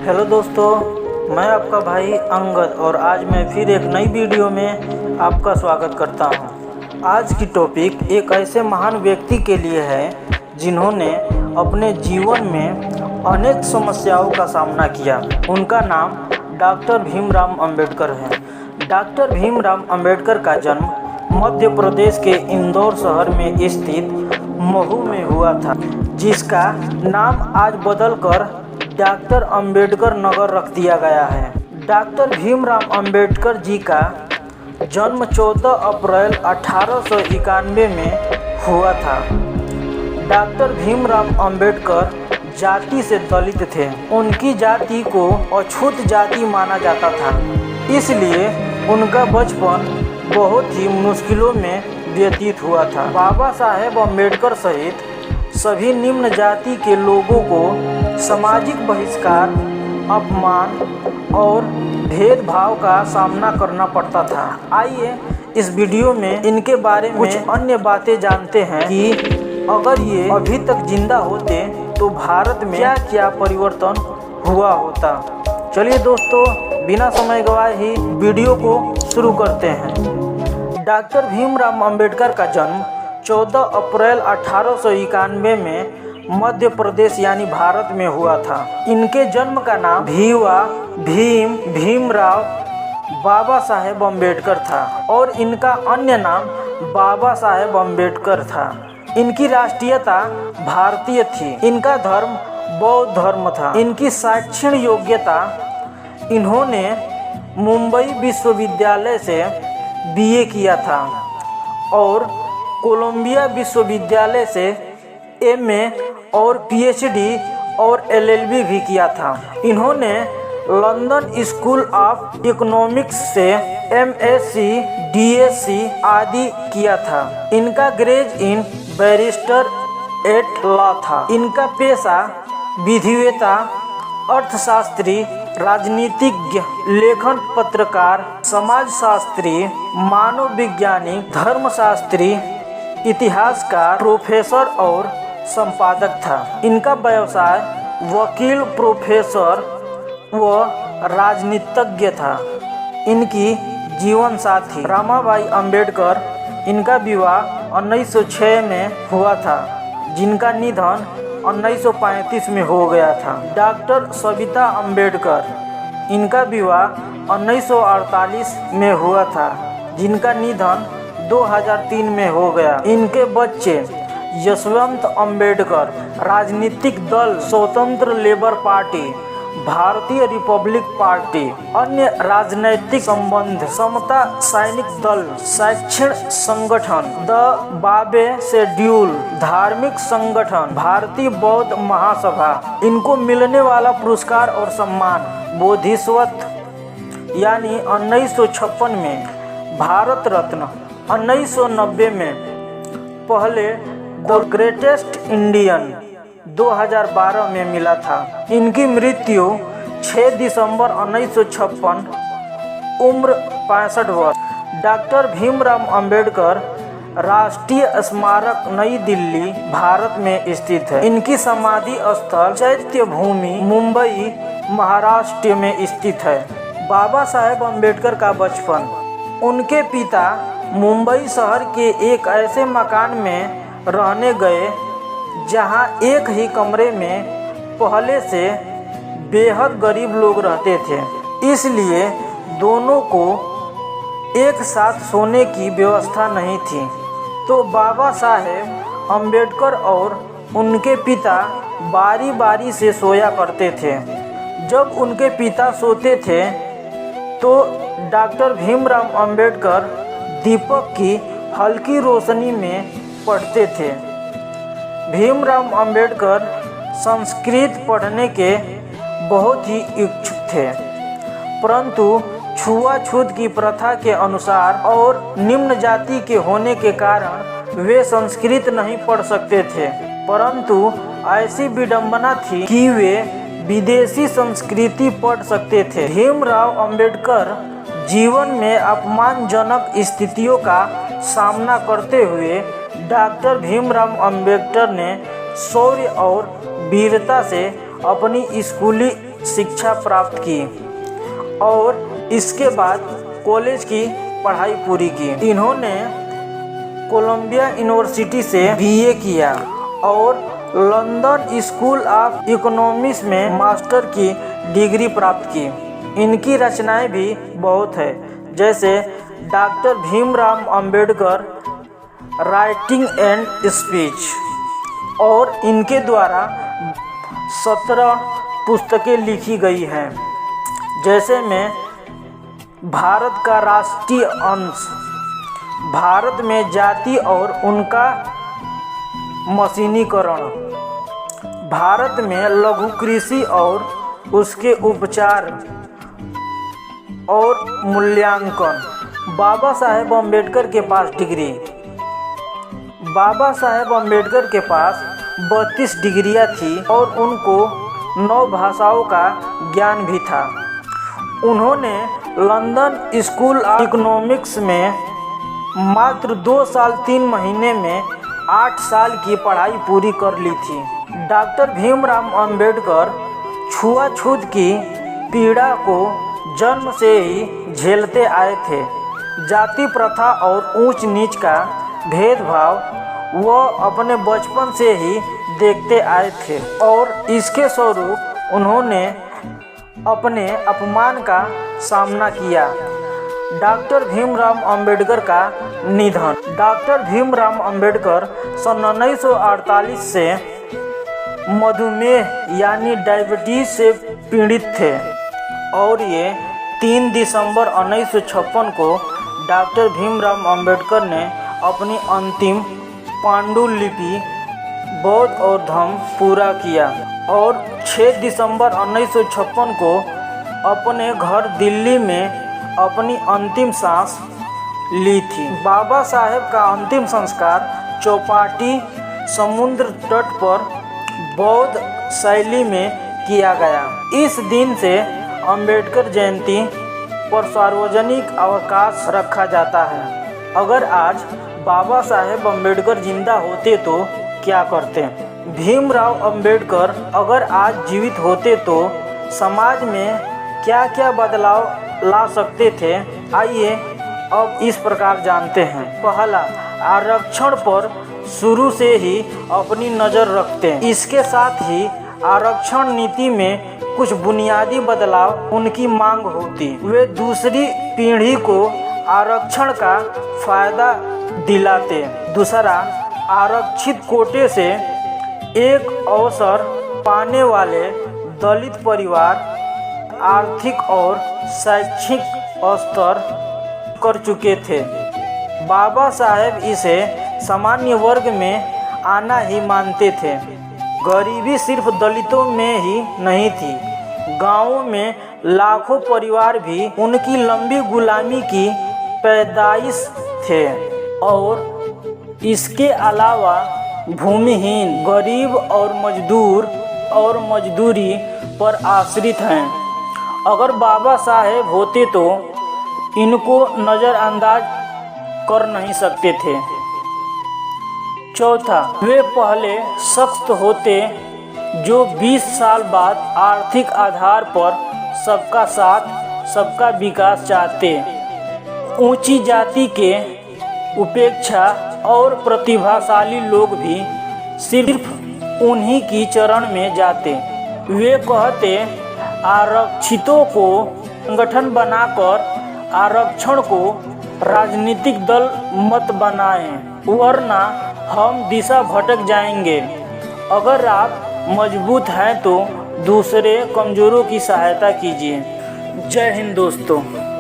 Hello दोस्तों, मैं आपका भाई अंगद और आज मैं फिर एक नई वीडियो में आपका स्वागत करता हूं। आज की टॉपिक एक ऐसे महान व्यक्ति के लिए है जिन्होंने अपने जीवन में अनेक समस्याओं का सामना किया। उनका नाम डॉक्टर भीमराव अंबेडकर है। डॉक्टर भीमराव अंबेडकर का जन्म मध्य प्रदेश के इंदौर शहर में स्थित महू में हुआ था, जिसका नाम आज बदलकर डॉक्टर अंबेडकर नगर रख दिया गया है। डॉक्टर भीमराव अंबेडकर जी का जन्म 14 अप्रैल 1891 में हुआ था। डॉक्टर भीमराव अंबेडकर जाति से दलित थे। उनकी जाति को अछूत जाति माना जाता था, इसलिए उनका बचपन बहुत ही मुश्किलों में व्यतीत हुआ था। बाबा साहेब अंबेडकर सहित सभी निम्न जाति के लोगों को सामाजिक बहिष्कार, अपमान और भेदभाव का सामना करना पड़ता था। आइए इस वीडियो में इनके बारे में कुछ अन्य बातें जानते हैं कि अगर ये अभी तक जिंदा होते तो भारत में क्या क्या परिवर्तन हुआ होता। चलिए दोस्तों, बिना समय गवाए ही वीडियो को शुरू करते हैं। डॉक्टर भीमराव अंबेडकर का जन्म 14 अप्रैल 1891 में मध्य प्रदेश यानी भारत में हुआ था। इनके जन्म का नाम भीमराव बाबा साहेब अंबेडकर था और इनका अन्य नाम बाबा साहेब अंबेडकर था। इनकी राष्ट्रीयता भारतीय थी। इनका धर्म बौद्ध धर्म था। इनकी शैक्षणिक योग्यता, इन्होंने मुंबई विश्वविद्यालय से बीए किया था और कोलंबिया विश्वविद्यालय से एमए और पीएचडी और एलएलबी भी किया था। इन्होंने लंदन स्कूल ऑफ इकोनॉमिक्स से एमएससी, डीएससी आदि किया था। इनका ग्रेज इन बैरिस्टर एट लॉ था। इनका पेशा विधिवेत्ता, अर्थशास्त्री, राजनीतिज्ञ, लेखन पत्रकार, समाजशास्त्री, मानव वैज्ञानिक, धर्मशास्त्री, इतिहासकार, प्रोफेसर और संपादक था। इनका व्यवसाय वकील, प्रोफेसर व राजनीतिज्ञ था। इनकी जीवन साथी रमाबाई अंबेडकर, इनका विवाह 1906 में हुआ था, जिनका निधन 1935 में हो गया था। डॉक्टर सविता अंबेडकर, इनका विवाह 1948 में हुआ था, जिनका निधन 2003 में हो गया। इनके बच्चे यशवंत अंबेडकर, राजनीतिक दल स्वतंत्र लेबर पार्टी, भारतीय रिपब्लिक पार्टी, अन्य राजनैतिक संबंध, समता सैनिक दल, शैक्षणिक संगठन द बाबे शेड्यूल, धार्मिक संगठन भारतीय बौद्ध महासभा। इनको मिलने वाला पुरस्कार और सम्मान बोधिसत्व यानी 1956 में, भारत रत्न 1990 में, पहले द ग्रेटेस्ट इंडियन 2012 में मिला था। इनकी मृत्यु 6 दिसंबर 1956, उम्र 65 वर्ष। डॉक्टर भीमराव अंबेडकर राष्ट्रीय स्मारक नई दिल्ली, भारत में स्थित है। इनकी समाधि स्थल चैत्य भूमि, मुंबई, महाराष्ट्र में स्थित है। बाबा साहेब अंबेडकर का बचपन, उनके पिता मुंबई शहर के एक ऐसे मकान में रहने गए जहां एक ही कमरे में पहले से बेहद गरीब लोग रहते थे, इसलिए दोनों को एक साथ सोने की व्यवस्था नहीं थी। तो बाबा साहेब अंबेडकर और उनके पिता बारी बारी से सोया करते थे। जब उनके पिता सोते थे तो डॉक्टर भीमराव अंबेडकर दीपक की हल्की रोशनी में पढ़ते थे। भीमराव अंबेडकर संस्कृत पढ़ने के बहुत ही इच्छुक थे, परंतु छुआछूत की प्रथा के अनुसार और निम्न जाति के होने के कारण वे संस्कृत नहीं पढ़ सकते थे। परंतु ऐसी विडंबना थी कि वे विदेशी संस्कृति पढ़ सकते थे। भीमराव अंबेडकर जीवन में अपमानजनक स्थितियों का सामना करते हुए डॉक्टर भीमराव अंबेडकर ने शौर्य और वीरता से अपनी स्कूली शिक्षा प्राप्त की और इसके बाद कॉलेज की पढ़ाई पूरी की। इन्होंने कोलंबिया यूनिवर्सिटी से बीए किया और लंदन स्कूल ऑफ इकोनॉमिक्स में मास्टर की डिग्री प्राप्त की। इनकी रचनाएं भी बहुत है, जैसे doctor Bhimrao Ambedkar writing and speech, और इनके द्वारा 17 पुस्तकें लिखी गई हैं, जैसे में भारत का राष्ट्रीय अंश, भारत में जाति और उनका मशीनीकरण, भारत में लघु कृषि और उसके उपचार और मूल्यांकन। बाबा साहेब अम्बेडकर के पास डिग्री। बाबा साहेब अम्बेडकर के पास 32 डिग्रियां थी और उनको 9 भाषाओं का ज्ञान भी था। उन्होंने लंदन स्कूल ऑफ इकोनॉमिक्स में मात्र 2 साल 3 महीने में 8 साल की पढ़ाई पूरी कर ली थी। डॉक्टर भीमराव अंबेडकर छुआछूत की पीड़ा को जन्म से ही झेलते आए थे। जाति प्रथा और ऊंच नीच का भेदभाव वह अपने बचपन से ही देखते आए थे और इसके स्वरूप उन्होंने अपने अपमान का सामना किया। डॉक्टर भीमराव अंबेडकर का निधन। डॉक्टर भीमराव अंबेडकर सन 1948 से मधुमेह यानी डायबिटीज से पीड़ित थे और ये 3 दिसंबर 1956 को डॉक्टर भीमराव अंबेडकर ने अपनी अंतिम पांडुलिपि बौद्ध और धम्म पूरा किया और 6 दिसंबर 1956 को अपने घर दिल्ली में अपनी अंतिम सांस ली थी। बाबा साहेब का अंतिम संस्कार चौपाटी समुद्र तट पर बौद्ध शैली में किया गया। इस दिन से अंबेडकर जयंती पर सार्वजनिक अवकाश रखा जाता है। अगर आज बाबा साहेब अम्बेडकर जिंदा होते तो क्या करते? भीमराव अंबेडकर अगर आज जीवित होते तो समाज में क्या क्या बदलाव ला सकते थे? आइए अब इस प्रकार जानते हैं। पहला, आरक्षण पर शुरू से ही अपनी नज़र रखते हैं। इसके साथ ही आरक्षण नीति में कुछ बुनियादी बदलाव उनकी मांग होती। वे दूसरी पीढ़ी को आरक्षण का फायदा दिलाते। दूसरा, आरक्षित कोटे से एक अवसर पाने वाले दलित परिवार आर्थिक और शैक्षिक स्तर कर चुके थे। बाबा साहेब इसे सामान्य वर्ग में आना ही मानते थे। गरीबी सिर्फ दलितों में ही नहीं थी, गांवों में लाखों परिवार भी उनकी लंबी गुलामी की पैदाइश थे और इसके अलावा भूमिहीन, गरीब और मजदूर और मजदूरी पर आश्रित हैं। अगर बाबा साहेब होते तो इनको नज़रअंदाज कर नहीं सकते थे। चौथा, वे पहले शख्स होते जो 20 साल बाद आर्थिक आधार पर सबका साथ, सबका विकास चाहते। ऊंची जाति के उपेक्षा और प्रतिभाशाली लोग भी सिर्फ उन्हीं की चरण में जाते। वे कहते, आरक्षितों को संगठन बनाकर आरक्षण को राजनीतिक दल मत बनाएं, वरना हम दिशा भटक जाएंगे। अगर आप मजबूत हैं तो दूसरे कमजोरों की सहायता कीजिए। जय हिंद दोस्तों।